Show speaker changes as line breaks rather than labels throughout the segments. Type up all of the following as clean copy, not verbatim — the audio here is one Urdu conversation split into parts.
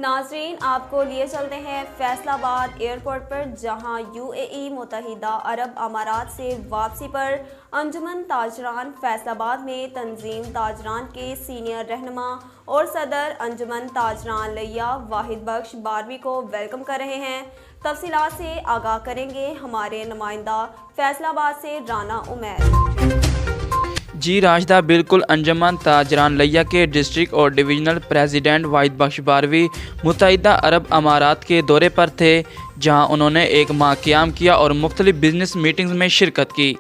ناظرین آپ کو لیے چلتے ہیں فیصل آباد ایئرپورٹ پر، جہاں UAE متحدہ عرب امارات سے واپسی پر انجمن تاجران فیصل آباد میں تنظیم تاجران کے سینئر رہنما اور صدر انجمن تاجران لیا واحد بخش باروی کو ویلکم کر رہے ہیں۔ تفصیلات سے آگاہ کریں گے ہمارے نمائندہ فیصل آباد سے رانا عمیر۔
جی راشدہ، بالکل انجمن تاجران لیا کے ڈسٹرکٹ اور ڈویژنل پریزیڈنٹ واحد بخش باروی متحدہ عرب امارات کے دورے پر تھے، جہاں انہوں نے ایک ماہ قیام کیا اور مختلف بزنس میٹنگز میں شرکت کی،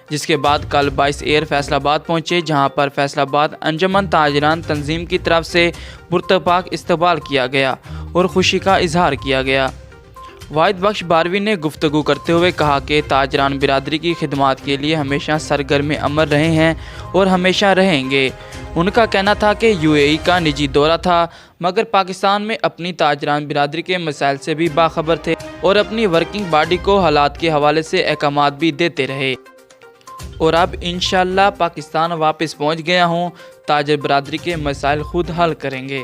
جس کے بعد کل 22 ایئر فیصل آباد پہنچے، جہاں پر فیصل آباد انجمن تاجران تنظیم کی طرف سے پرتپاک استقبال کیا گیا اور خوشی کا اظہار کیا گیا۔ واحد بخش باروی نے گفتگو کرتے ہوئے کہا کہ تاجران برادری کی خدمات کے لیے ہمیشہ سرگرم عمل رہے ہیں اور ہمیشہ رہیں گے۔ ان کا کہنا تھا کہ UAE کا نجی دورہ تھا، مگر پاکستان میں اپنی تاجران برادری کے مسائل سے بھی باخبر تھے اور اپنی ورکنگ باڈی کو حالات کے حوالے سے احکامات بھی دیتے رہے، اور اب انشاءاللہ پاکستان واپس پہنچ گیا ہوں، تاجر برادری کے مسائل خود حل کریں گے۔